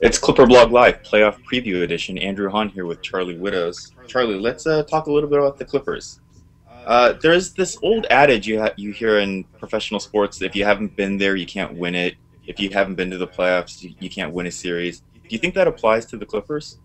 It's ClipperBlog Live, playoff preview edition. Andrew Hahn here with Charlie Widows. Charlie, let's talk a little bit about the Clippers. There's this old adage you hear in professional sports: if you haven't been there, you can't win it. If you haven't been to the playoffs, you can't win a series. Do you think that applies to the Clippers?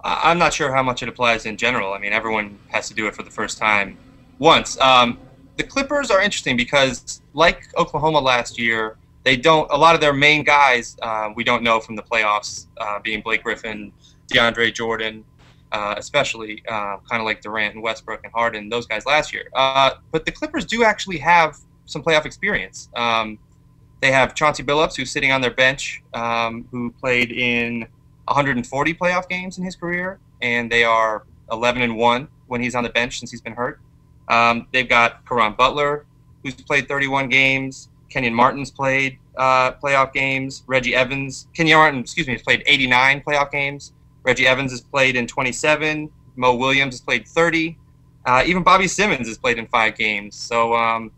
I'm not sure how much it applies in general. I mean, everyone has to do it for the first time once. The Clippers are interesting because, like Oklahoma last year, they don't. A lot of their main guys we don't know from the playoffs, being Blake Griffin, DeAndre Jordan, especially kind of like Durant and Westbrook and Harden, those guys last year. But the Clippers do actually have some playoff experience. They have Chauncey Billups, who's sitting on their bench, who played in 140 playoff games in his career, and they are 11-1 when he's on the bench since he's been hurt. They've got Caron Butler, who's played 31 games. Kenyon Martin's played playoff games. Kenyon Martin, has played 89 playoff games. Reggie Evans has played in 27. Mo Williams has played 30. Even Bobby Simmons has played in 5 games. So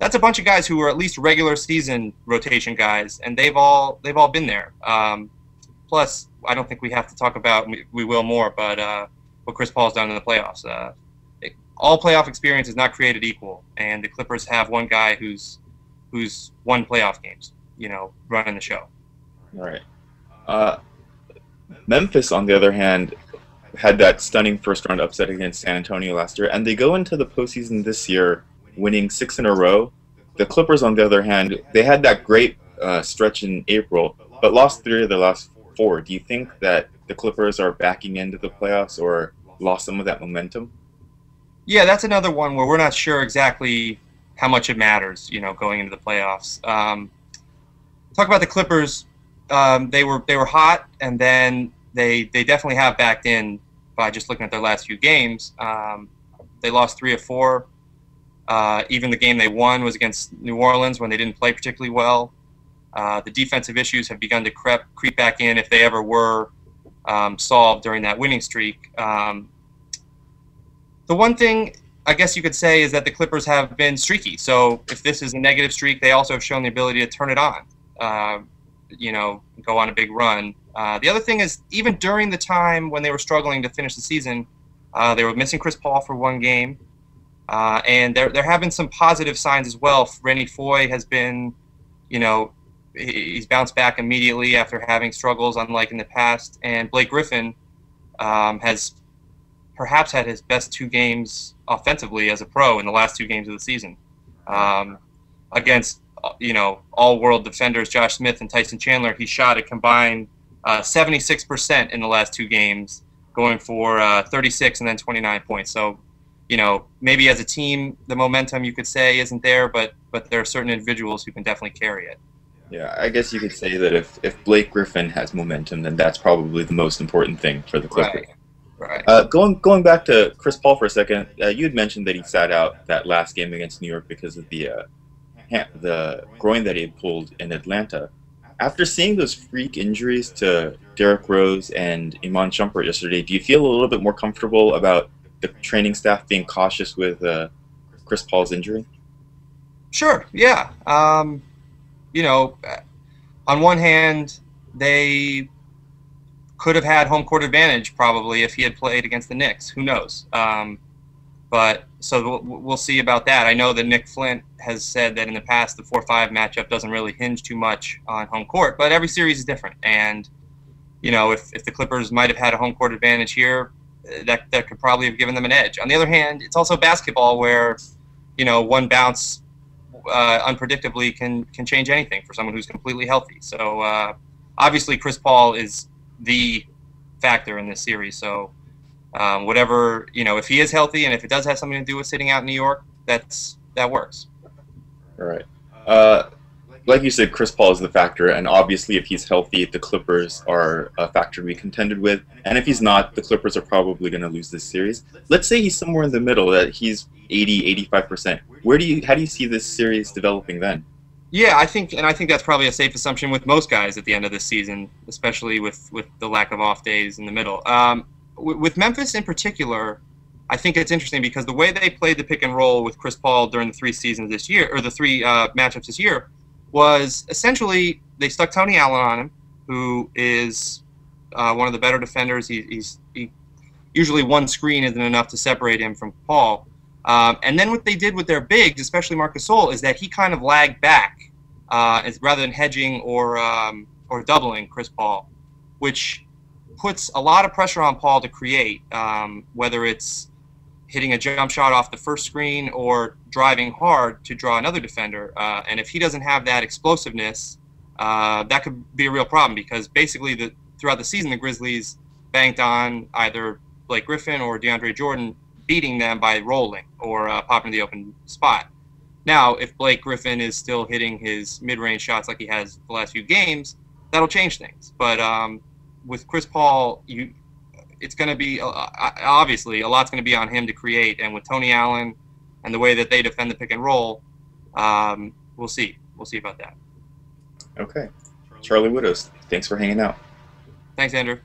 that's a bunch of guys who were at least regular season rotation guys, and they've all been there. Plus, I don't think we have to talk about, we will more, but what Chris Paul's done in the playoffs. All playoff experience is not created equal, and the Clippers have one guy who's won playoff games, running the show. All right. Memphis, on the other hand, had that stunning first-round upset against San Antonio last year, and they go into the postseason this year winning 6 in a row. The Clippers, on the other hand, they had that great stretch in April, but lost 3 of their last 4. Do you think that the Clippers are backing into the playoffs or lost some of that momentum? Yeah, that's another one where we're not sure exactly how much it matters, going into the playoffs. Talk about the Clippers. They were hot, and then they definitely have backed in by just looking at their last few games. They lost 3 of 4. Even the game they won was against New Orleans when they didn't play particularly well. The defensive issues have begun to creep back in if they ever were solved during that winning streak. The one thing I guess you could say is that the Clippers have been streaky. So if this is a negative streak, they also have shown the ability to turn it on, go on a big run. The other thing is, even during the time when they were struggling to finish the season, they were missing Chris Paul for 1 game. And there have been some positive signs as well. Rennie Foy has been, he's bounced back immediately after having struggles, unlike in the past. And Blake Griffin has perhaps had his best 2 games offensively as a pro in the last 2 games of the season. Against, all-world defenders Josh Smith and Tyson Chandler, he shot a combined 76% in the last 2 games, going for 36 and then 29 points. So, maybe as a team, the momentum, you could say, isn't there, but there are certain individuals who can definitely carry it. Yeah, I guess you could say that if Blake Griffin has momentum, then that's probably the most important thing for the Clippers. Right. Going back to Chris Paul for a second, you had mentioned that he sat out that last game against New York because of the groin that he had pulled in Atlanta. After seeing those freak injuries to Derrick Rose and Iman Shumpert yesterday, do you feel a little bit more comfortable about the training staff being cautious with Chris Paul's injury? Sure, yeah. On one hand, they could have had home court advantage probably if he had played against the Knicks. Who knows? But so we'll see about that. I know that Nick Flint has said that in the past the 4-5 matchup doesn't really hinge too much on home court, but every series is different. And if the Clippers might have had a home court advantage here, that could probably have given them an edge. On the other hand, it's also basketball where one bounce unpredictably can change anything for someone who's completely healthy. So obviously Chris Paul is the factor in this series. So whatever, if he is healthy and if it does have something to do with sitting out in New York, that works. All right. Like you said, Chris Paul is the factor, and obviously if he's healthy, the Clippers are a factor to be contended with. And if he's not, the Clippers are probably going to lose this series. Let's say he's somewhere in the middle, that he's 80, 85%. How do you see this series developing then? Yeah, I think that's probably a safe assumption with most guys at the end of this season, especially with the lack of off days in the middle. With Memphis in particular, I think it's interesting because the way they played the pick and roll with Chris Paul during the 3 seasons this year, or the 3 matchups this year, was essentially they stuck Tony Allen on him, who is one of the better defenders. He usually one screen isn't enough to separate him from Paul. And then what they did with their bigs, especially Marc Gasol, is that he kind of lagged back rather than hedging or doubling Chris Paul, which puts a lot of pressure on Paul to create, whether it's hitting a jump shot off the first screen or driving hard to draw another defender. And if he doesn't have that explosiveness, that could be a real problem, because basically throughout the season, the Grizzlies banked on either Blake Griffin or DeAndre Jordan beating them by rolling or popping the open spot. Now, if Blake Griffin is still hitting his mid-range shots like he has the last few games, that'll change things. But with Chris Paul, it's going to be obviously a lot's going to be on him to create, and with Tony Allen and the way that they defend the pick and roll, we'll see about that. Okay, Charlie Widows, thanks for hanging out. Thanks, Andrew.